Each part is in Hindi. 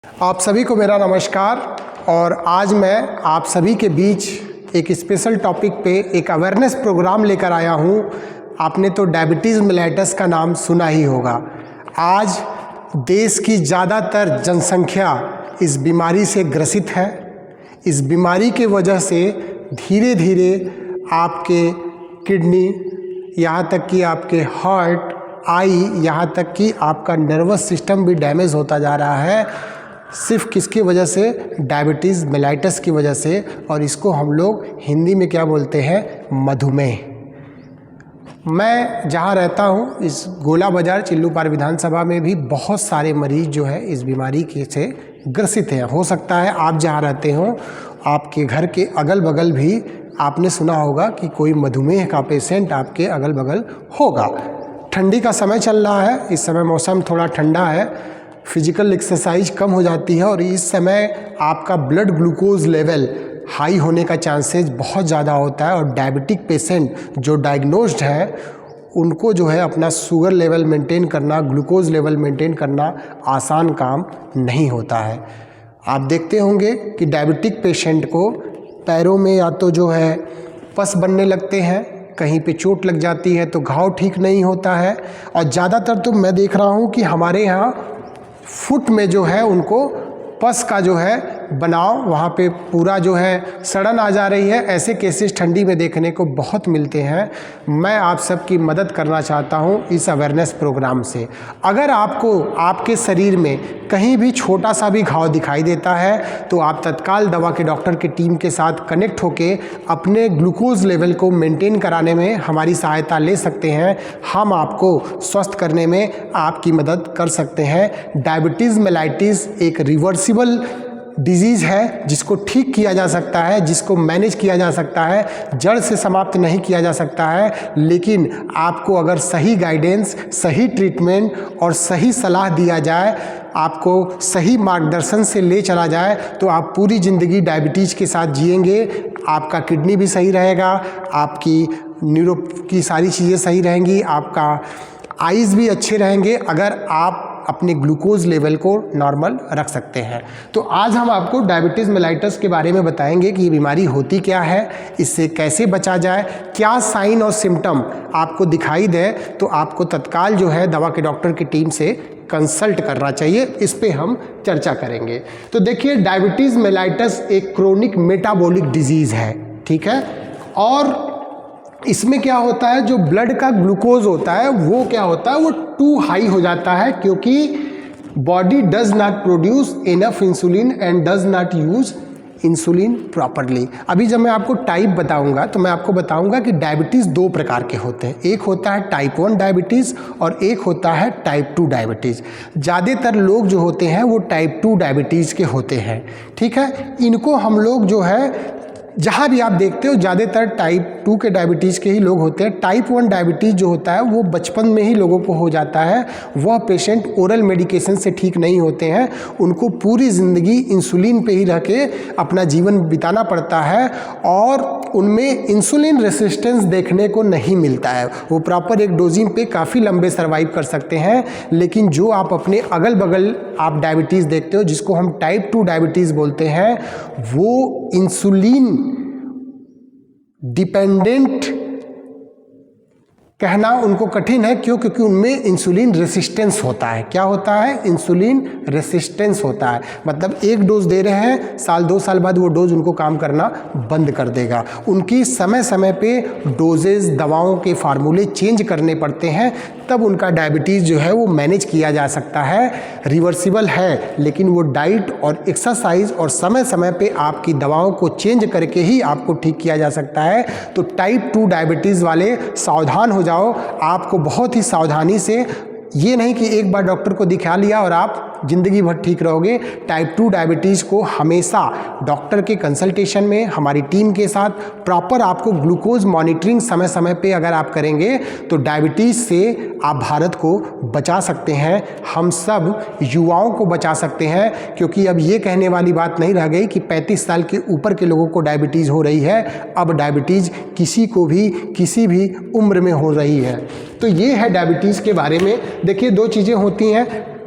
आप सभी को मेरा नमस्कार। और आज मैं आप सभी के बीच एक स्पेशल टॉपिक पे एक अवेयरनेस प्रोग्राम लेकर आया हूँ। आपने तो डायबिटीज़ मेलाइटस का नाम सुना ही होगा। आज देश की ज़्यादातर जनसंख्या इस बीमारी से ग्रसित है। इस बीमारी के वजह से धीरे धीरे आपके किडनी, यहाँ तक कि आपके हार्ट, आई, यहाँ तक कि आपका नर्वस सिस्टम भी डैमेज होता जा रहा है, सिर्फ किसकी वजह से? डायबिटीज़ मेलाइटस की वजह से। और इसको हम लोग हिंदी में क्या बोलते हैं? मधुमेह। मैं जहाँ रहता हूँ इस गोला बाज़ार चिल्लूपार विधानसभा में भी बहुत सारे मरीज जो है इस बीमारी के से ग्रसित हैं। हो सकता है आप जहाँ रहते हो आपके घर के अगल बगल भी आपने सुना होगा कि कोई मधुमेह का पेशेंट आपके अगल बगल होगा। ठंडी का समय चल रहा है, इस समय मौसम थोड़ा ठंडा है, फिजिकल एक्सरसाइज कम हो जाती है और इस समय आपका ब्लड ग्लूकोज लेवल हाई होने का चांसेस बहुत ज़्यादा होता है। और डायबिटिक पेशेंट जो डायग्नोस्ड है उनको जो है अपना शुगर लेवल मेंटेन करना, ग्लूकोज लेवल मेंटेन करना आसान काम नहीं होता है। आप देखते होंगे कि डायबिटिक पेशेंट को पैरों में या तो जो है पस बनने लगते हैं, कहीं पे चोट लग जाती है तो घाव ठीक नहीं होता है। और ज़्यादातर तो मैं देख रहा हूँ कि हमारे यहाँ फुट में जो है उनको पस का जो है बनाव, वहाँ पे पूरा जो है सड़न आ जा रही है। ऐसे केसेस ठंडी में देखने को बहुत मिलते हैं। मैं आप सबकी मदद करना चाहता हूँ इस अवेयरनेस प्रोग्राम से। अगर आपको आपके शरीर में कहीं भी छोटा सा भी घाव दिखाई देता है तो आप तत्काल दवा के डॉक्टर की टीम के साथ कनेक्ट होके अपने ग्लूकोज लेवल को मेंटेन कराने में हमारी सहायता ले सकते हैं। हम आपको स्वस्थ करने में आपकी मदद कर सकते हैं। डायबिटीज़ मेलाइटिस एक रिवर्सिबल डिजीज़ है जिसको ठीक किया जा सकता है, जिसको मैनेज किया जा सकता है, जड़ से समाप्त नहीं किया जा सकता है। लेकिन आपको अगर सही गाइडेंस, सही ट्रीटमेंट और सही सलाह दिया जाए, आपको सही मार्गदर्शन से ले चला जाए तो आप पूरी ज़िंदगी डायबिटीज़ के साथ जिएंगे। आपका किडनी भी सही रहेगा, आपकी न्यूरो की सारी चीज़ें सही रहेंगी, आपका आइज़ भी अच्छे रहेंगे अगर आप अपने ग्लूकोज लेवल को नॉर्मल रख सकते हैं। तो आज हम आपको डायबिटीज़ मेलाइटस के बारे में बताएंगे कि ये बीमारी होती क्या है, इससे कैसे बचा जाए, क्या साइन और सिम्टम आपको दिखाई दे तो आपको तत्काल जो है दवा के डॉक्टर की टीम से कंसल्ट करना चाहिए। इस पे हम चर्चा करेंगे। तो देखिए, डायबिटीज़ मेलाइटस एक क्रोनिक मेटाबॉलिक डिजीज़ है, ठीक है। और इसमें क्या होता है, जो ब्लड का ग्लूकोज होता है वो क्या होता है, वो टू हाई हो जाता है क्योंकि body does not produce enough insulin and does not use insulin properly. अभी जब मैं आपको टाइप बताऊंगा तो मैं आपको बताऊंगा कि डायबिटीज़ दो प्रकार के होते हैं। एक होता है टाइप 1 डायबिटीज़ और एक होता है टाइप 2 डायबिटीज़। ज़्यादातर लोग जो होते हैं वो टाइप 2 डायबिटीज़ के होते हैं, ठीक है। इनको हम लोग जो है जहाँ भी आप देखते हो ज़्यादातर टाइप 2 के डायबिटीज़ के ही लोग होते हैं। टाइप 1 डायबिटीज़ जो होता है वो बचपन में ही लोगों को हो जाता है। वह पेशेंट ओरल मेडिकेशन से ठीक नहीं होते हैं, उनको पूरी ज़िंदगी इंसुलिन पे ही रह के अपना जीवन बिताना पड़ता है और उनमें इंसुलिन रेसिस्टेंस देखने को नहीं मिलता है। वो प्रॉपर एक डोजिंग पे काफ़ी लंबे सर्वाइव कर सकते हैं। लेकिन जो आप अपने अगल बगल आप डायबिटीज़ देखते हो जिसको हम टाइप 2 डायबिटीज़ बोलते हैं, वो इंसुलिन डिपेंडेंट कहना उनको कठिन है। क्यों? क्योंकि उनमें इंसुलिन रेसिस्टेंस होता है। क्या होता है? इंसुलिन रेसिस्टेंस होता है। मतलब एक डोज दे रहे हैं, साल 2 साल बाद वो डोज उनको काम करना बंद कर देगा। उनकी समय समय पे डोजेज, दवाओं के फार्मूले चेंज करने पड़ते हैं, तब उनका डायबिटीज़ जो है वो मैनेज किया जा सकता है। रिवर्सिबल है, लेकिन वो डाइट और एक्सरसाइज और समय समय पे आपकी दवाओं को चेंज करके ही आपको ठीक किया जा सकता है। तो टाइप 2 डायबिटीज़ वाले सावधान हो जाओ। आपको बहुत ही सावधानी से, ये नहीं कि एक बार डॉक्टर को दिखा लिया और आप ज़िंदगी भर ठीक रहोगे। टाइप 2 डायबिटीज़ को हमेशा डॉक्टर के कंसल्टेशन में हमारी टीम के साथ प्रॉपर आपको ग्लूकोज मॉनिटरिंग समय समय पे अगर आप करेंगे तो डायबिटीज़ से आप भारत को बचा सकते हैं, हम सब युवाओं को बचा सकते हैं। क्योंकि अब ये कहने वाली बात नहीं रह गई कि 35 साल के ऊपर के लोगों को डायबिटीज़ हो रही है। अब डायबिटीज़ किसी को भी किसी भी उम्र में हो रही है। तो ये है डायबिटीज़ के बारे में। देखिए, दो चीज़ें होती हैं,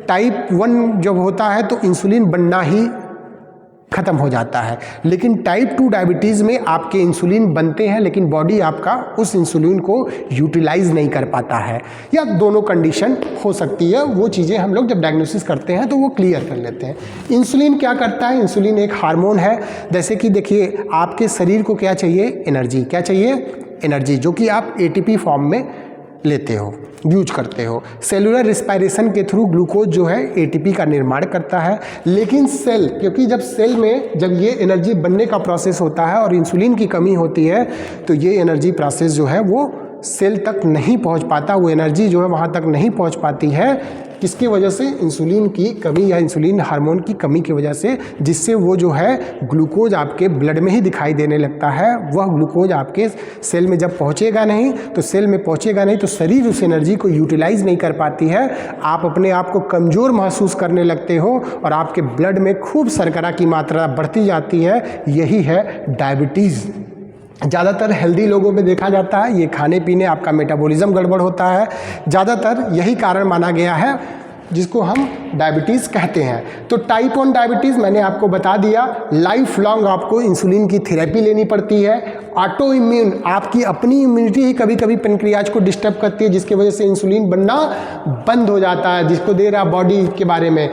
टाइप 1 जब होता है तो इंसुलिन बनना ही ख़त्म हो जाता है, लेकिन टाइप 2 डायबिटीज़ में आपके इंसुलिन बनते हैं लेकिन बॉडी आपका उस इंसुलिन को यूटिलाइज नहीं कर पाता है, या दोनों कंडीशन हो सकती है। वो चीज़ें हम लोग जब डायग्नोसिस करते हैं तो वो क्लियर कर लेते हैं। इंसुलिन क्या करता है? इंसुलिन एक हार्मोन है। जैसे कि देखिए, आपके शरीर को क्या चाहिए? एनर्जी। क्या चाहिए? एनर्जी, जो कि आप एटीपी फॉर्म में लेते हो, यूज करते हो। सेलुलर रिस्पायरेशन के थ्रू ग्लूकोज जो है एटीपी का निर्माण करता है, लेकिन सेल, क्योंकि जब सेल में जब ये एनर्जी बनने का प्रोसेस होता है और इंसुलिन की कमी होती है तो ये एनर्जी प्रोसेस जो है वो सेल तक नहीं पहुंच पाता, वो एनर्जी जो है वहाँ तक नहीं पहुंच पाती है। किसकी वजह से? इंसुलिन की कमी या इंसुलिन हार्मोन की कमी की वजह से, जिससे वो जो है ग्लूकोज आपके ब्लड में ही दिखाई देने लगता है। वह ग्लूकोज आपके सेल में जब पहुंचेगा नहीं तो शरीर उस एनर्जी को यूटिलाइज नहीं कर पाती है। आप अपने आप को कमज़ोर महसूस करने लगते हो और आपके ब्लड में खूब शर्करा की मात्रा बढ़ती जाती है। यही है डायबिटीज़। ज़्यादातर हेल्दी लोगों में देखा जाता है, ये खाने पीने, आपका मेटाबॉलिज्म गड़बड़ होता है। ज़्यादातर यही कारण माना गया है जिसको हम डायबिटीज़ कहते हैं। तो टाइप 1 डायबिटीज़ मैंने आपको बता दिया, लाइफ लॉन्ग आपको इंसुलिन की थेरेपी लेनी पड़ती है। ऑटो इम्यून, आपकी अपनी इम्यूनिटी ही कभी कभी पेनक्रियाज को डिस्टर्ब करती है, जिसकी वजह से इंसुलिन बनना बंद हो जाता है। जिसको दे रहा बॉडी के बारे में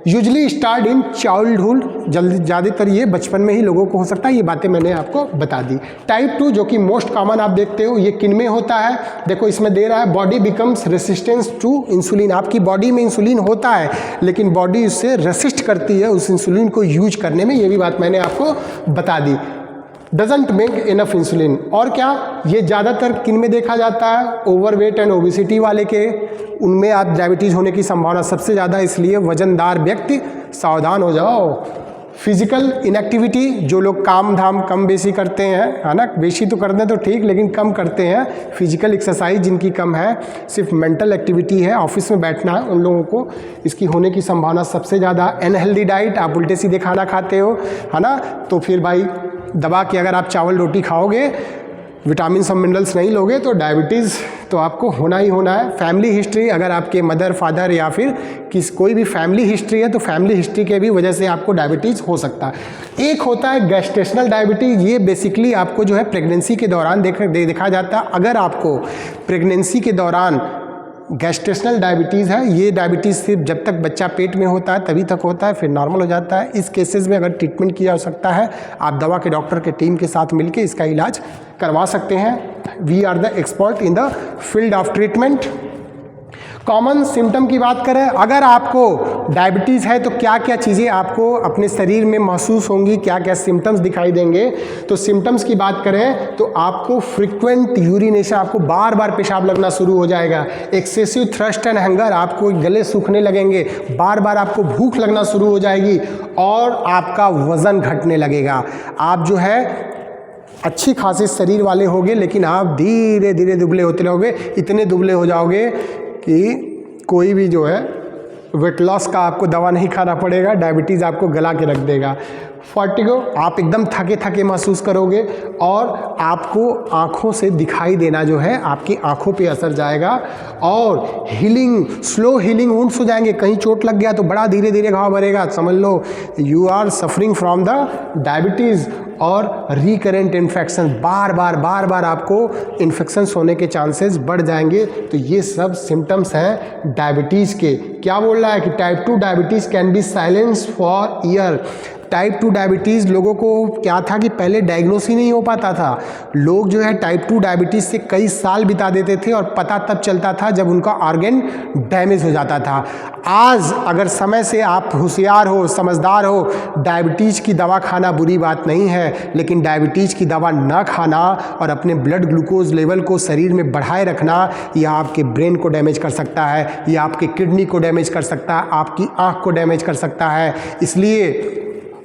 यूजली स्टार्ट इन चाइल्डहुड, जल्दी ज़्यादातर ये बचपन में ही लोगों को हो सकता है। ये बातें मैंने आपको बता दी। टाइप 2 जो कि मोस्ट कॉमन आप देखते हो, ये किन में होता है? देखो इसमें दे रहा है body becomes resistance to insulin. आपकी बॉडी में इंसुलिन होता है लेकिन बॉडी उससे रेसिस्ट करती है उस इंसुलिन को यूज करने में। ये भी बात मैंने आपको बता दी। Doesn't make enough insulin. और क्या, ये ज़्यादातर किन में देखा जाता है? ओवरवेट एंड ओबिसिटी वाले के, उनमें आप डायबिटीज़ होने की संभावना सबसे ज़्यादा, इसलिए वजनदार व्यक्ति सावधान हो जाओ। फिजिकल इनएक्टिविटी, जो लोग काम धाम कम बेसी करते हैं, है ना, बेसी तो करते हैं तो ठीक, लेकिन कम करते हैं। फिजिकल एक्सरसाइज जिनकी कम है, सिर्फ मेंटल एक्टिविटी है, ऑफिस में बैठना है, उन लोगों को इसकी होने की संभावना सबसे ज़्यादा। अनहेल्दी डाइट, आप उल्टे सीधे खाना खाते हो, है ना, तो फिर भाई दबा के अगर आप चावल रोटी खाओगे, विटामिन सब मिनरल्स नहीं लोगे तो डायबिटीज़ तो आपको होना ही होना है। फैमिली हिस्ट्री, अगर आपके मदर फादर या फिर कोई भी फैमिली हिस्ट्री है तो फैमिली हिस्ट्री के भी वजह से आपको डायबिटीज़ हो सकता है। एक होता है गैस्ट्रेशनल डायबिटीज़, ये बेसिकली आपको जो है प्रेगनेंसी के दौरान देखा जाता है। अगर आपको प्रेगनेंसी के दौरान गैस्ट्रेशनल डायबिटीज़ है, ये डायबिटीज़ सिर्फ जब तक बच्चा पेट में होता है तभी तक होता है, फिर नॉर्मल हो जाता है। इस केसेस में अगर ट्रीटमेंट किया जा सकता है, आप दवा के डॉक्टर के टीम के साथ मिलकर इसका इलाज करवा सकते हैं। We are the expert in the field of treatment. Common symptom की बात करें, अगर आपको डायबिटीज़ है तो क्या क्या चीज़ें आपको अपने शरीर में महसूस होंगी, क्या क्या सिम्टम्स दिखाई देंगे? तो सिम्टम्स की बात करें तो आपको फ्रीक्वेंट यूरिनेशन, आपको बार बार पेशाब लगना शुरू हो जाएगा। एक्सेसिव थ्रस्ट एंड हंगर, आपको गले सूखने लगेंगे, बार बार आपको भूख लगना शुरू हो जाएगी और आपका वज़न घटने लगेगा। आप जो है अच्छी खासी शरीर वाले होगे लेकिन आप धीरे धीरे दुबले होते रहोगे, इतने दुबले हो जाओगे कि कोई भी जो है वेट लॉस का आपको दवा नहीं खाना पड़ेगा, डायबिटीज़ आपको गला के रख देगा। फॉर्टिगो, आप एकदम थके थके महसूस करोगे और आपको आँखों से दिखाई देना जो है आपकी आँखों पे असर जाएगा। और हीलिंग, स्लो हीलिंग वुंड्स हो जाएंगे, कहीं चोट लग गया तो बड़ा धीरे धीरे घाव भरेगा, समझ लो you are suffering from the diabetes. और रिकरेंट इन्फेक्शन, बार बार आपको इन्फेक्शंस होने के चांसेस बढ़ जाएंगे। तो ये सब सिम्टम्स हैं डायबिटीज़ के। क्या बोल रहा है कि type 2 diabetes can be silence for year. Type 2 diabetes लोगों को क्या था कि पहले डायग्नोस ही नहीं हो पाता था। लोग जो है टाइप 2 डायबिटीज़ से कई साल बिता देते थे और पता तब चलता था जब उनका ऑर्गन डैमेज हो जाता था। आज अगर समय से आप होशियार हो, समझदार हो, डायबिटीज़ की दवा खाना बुरी बात नहीं है, लेकिन डायबिटीज़ की दवा ना खाना और अपने ब्लड ग्लूकोज लेवल को शरीर में बढ़ाए रखना, यह आपके ब्रेन को डैमेज कर सकता है, यह आपके किडनी को डैमेज कर सकता है, आपकी आँख को डैमेज कर सकता है। इसलिए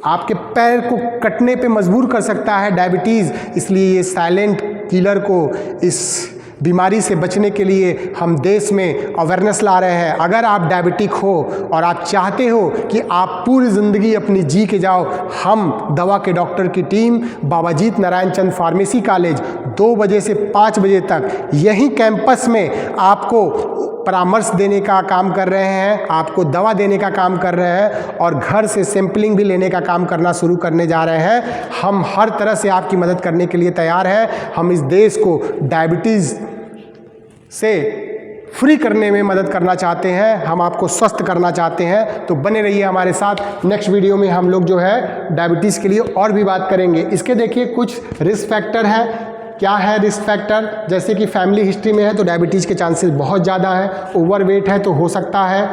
आपके पैर को कटने पे मजबूर कर सकता है डायबिटीज़। इसलिए ये साइलेंट किलर को, इस बीमारी से बचने के लिए हम देश में अवेयरनेस ला रहे हैं। अगर आप डायबिटिक हो और आप चाहते हो कि आप पूरी ज़िंदगी अपनी जी के जाओ, हम दवा के डॉक्टर की टीम बाबा जीत नारायण चंद फार्मेसी कॉलेज 2 बजे से 5 बजे तक यहीं कैंपस में आपको परामर्श देने का काम कर रहे हैं, आपको दवा देने का काम कर रहे हैं और घर से सैंपलिंग भी लेने का काम करना शुरू करने जा रहे हैं। हम हर तरह से आपकी मदद करने के लिए तैयार हैं। हम इस देश को डायबिटीज़ से फ्री करने में मदद करना चाहते हैं, हम आपको स्वस्थ करना चाहते हैं। तो बने रहिए हमारे साथ। नेक्स्ट वीडियो में हम लोग जो है डायबिटीज़ के लिए और भी बात करेंगे। इसके देखिए कुछ रिस्क फैक्टर है। क्या है रिस्क फैक्टर? जैसे कि फैमिली हिस्ट्री में है तो डायबिटीज़ के चांसेस बहुत ज़्यादा है। ओवरवेट है तो हो सकता है।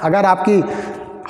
अगर आपकी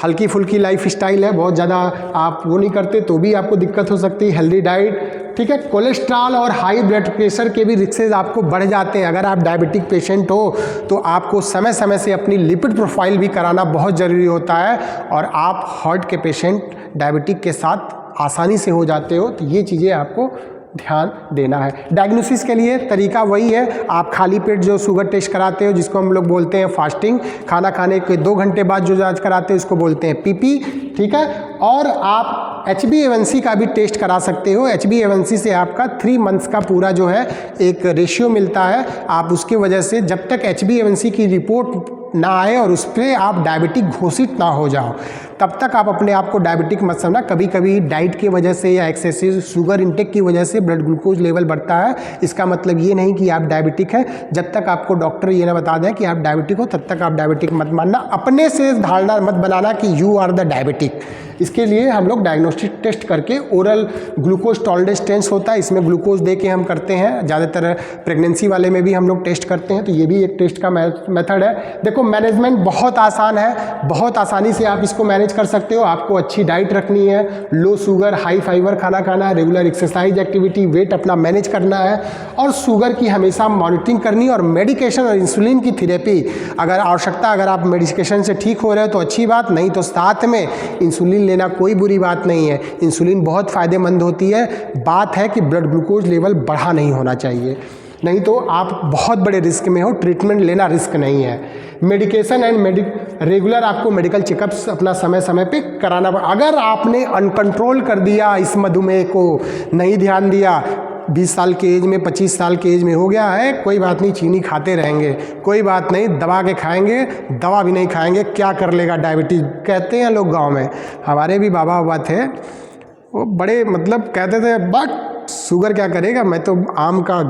हल्की फुल्की लाइफ स्टाइल है, बहुत ज़्यादा आप वो नहीं करते तो भी आपको दिक्कत हो सकती है। हेल्दी डाइट, ठीक है। कोलेस्ट्रॉल और हाई ब्लड प्रेशर के भी रिस्क आपको बढ़ जाते हैं। अगर आप डायबिटिक पेशेंट हो तो आपको समय समय से अपनी लिपिड प्रोफाइल भी कराना बहुत ज़रूरी होता है और आप हार्ट के पेशेंट डायबिटिक के साथ आसानी से हो जाते हो। तो ये चीज़ें आपको ध्यान देना है। डायग्नोसिस के लिए तरीका वही है, आप खाली पेट जो शुगर टेस्ट कराते हो जिसको हम लोग बोलते हैं फास्टिंग, खाना खाने के 2 घंटे बाद जो जांच कराते हो उसको बोलते हैं पीपी, ठीक है। और आप HbA1c का भी टेस्ट करा सकते हो। HbA1c से आपका 3 मंथ्स का पूरा जो है एक रेशियो मिलता है। आप उसकी वजह से जब तक HbA1c की रिपोर्ट ना आए और उस पर आप डायबिटिक घोषित ना हो जाओ तब तक आप अपने आप को डायबिटिक मत समझना। कभी कभी डाइट की वजह से या एक्सेसिव शुगर इंटेक की वजह से ब्लड ग्लूकोज लेवल बढ़ता है। इसका मतलब ये नहीं कि आप डायबिटिक हैं। जब तक आपको डॉक्टर ये ना बता दें कि आप डायबिटिक हो तब तक आप डायबिटिक मत मानना। अपने से धारणा मत बनाना कि यू आर द डायबिटिक। इसके लिए हम लोग डायग्नोस्टिक टेस्ट करके ओरल ग्लूकोज टॉलरेंस टेस्ट होता है, इसमें ग्लूकोज दे के हम करते हैं। ज़्यादातर प्रेगनेंसी वाले में भी हम लोग टेस्ट करते हैं। तो ये भी एक टेस्ट का मेथड है। देखो मैनेजमेंट बहुत आसान है, बहुत आसानी से आप इसको मैनेज कर सकते हो। आपको अच्छी डाइट रखनी है, लो शुगर हाई फाइबर खाना खाना है, रेगुलर एक्सरसाइज एक्टिविटी, वेट अपना मैनेज करना है और शुगर की हमेशा मॉनिटरिंग करनी है। और मेडिकेशन और इंसुलिन की थेरेपी अगर आवश्यकता, अगर आप मेडिकेशन से ठीक हो रहे हो तो अच्छी बात, नहीं तो साथ में इंसुलिन लेना कोई बुरी बात नहीं है। इंसुलिन बहुत फ़ायदेमंद होती है। बात है कि ब्लड ग्लूकोज लेवल बढ़ा नहीं होना चाहिए, नहीं तो आप बहुत बड़े रिस्क में हो। ट्रीटमेंट लेना रिस्क नहीं है। मेडिकेशन एंड रेगुलर आपको मेडिकल चेकअप्स अपना समय समय पे कराना। अगर आपने अनकंट्रोल कर दिया इस मधुमेह को, नहीं ध्यान दिया, 20 साल के एज में 25 साल के एज में हो गया है, कोई बात नहीं, चीनी खाते रहेंगे, कोई बात नहीं, दबा के खाएंगे, दवा भी नहीं खाएंगे, क्या कर लेगा डायबिटीज़, कहते हैं लोग गांव में। हमारे भी बाबा थे, वो बड़े मतलब कहते थे बट शुगर क्या करेगा, मैं तो आम का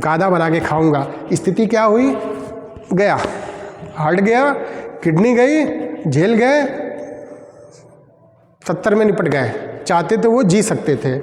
गादा बना के खाऊंगा। स्थिति क्या हुई, गया, हट गया, किडनी गई, झेल गए, 70 में निपट गए। चाहते तो वो जी सकते थे।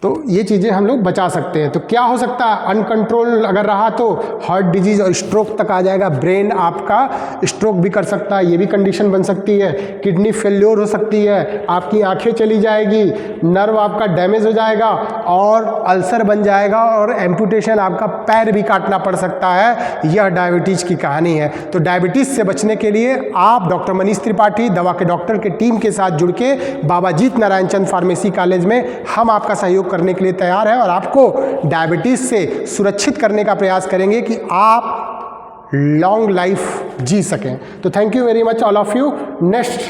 तो ये चीज़ें हम लोग बचा सकते हैं। तो क्या हो सकता है, अनकंट्रोल अगर रहा तो हार्ट डिजीज़ और स्ट्रोक तक आ जाएगा। ब्रेन आपका स्ट्रोक भी कर सकता है, ये भी कंडीशन बन सकती है। किडनी फेल्योर हो सकती है, आपकी आंखें चली जाएगी, नर्व आपका डैमेज हो जाएगा और अल्सर बन जाएगा और एम्पुटेशन, आपका पैर भी काटना पड़ सकता है। यह डायबिटीज़ की कहानी है। तो डायबिटीज़ से बचने के लिए आप डॉक्टर मनीष त्रिपाठी दवा के डॉक्टर के टीम के साथ जुड़ के बाबा जीत नारायण चंद फार्मेसी कॉलेज में हम आपका सहयोग करने के लिए तैयार है और आपको डायबिटीज से सुरक्षित करने का प्रयास करेंगे कि आप लॉन्ग लाइफ जी सकें। तो thank you very much all of you. Next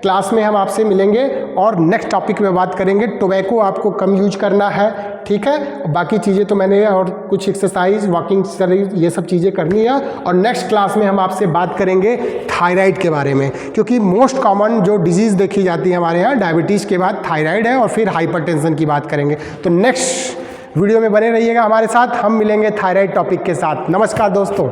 class में हम आपसे मिलेंगे और नेक्स्ट टॉपिक में बात करेंगे। टोबैको आपको कम यूज करना है, ठीक है। बाकी चीज़ें तो मैंने और कुछ एक्सरसाइज, वॉकिंग, ये सब चीज़ें करनी है। और नेक्स्ट क्लास में हम आपसे बात करेंगे थायराइड के बारे में, क्योंकि मोस्ट कॉमन जो डिजीज़ देखी जाती है हमारे यहाँ, डायबिटीज़ के बाद थायराइड है और फिर हाइपरटेंशन की बात करेंगे। तो नेक्स्ट वीडियो में बने रहिएगा हमारे साथ। हम मिलेंगे थायराइड टॉपिक के साथ। नमस्कार दोस्तों।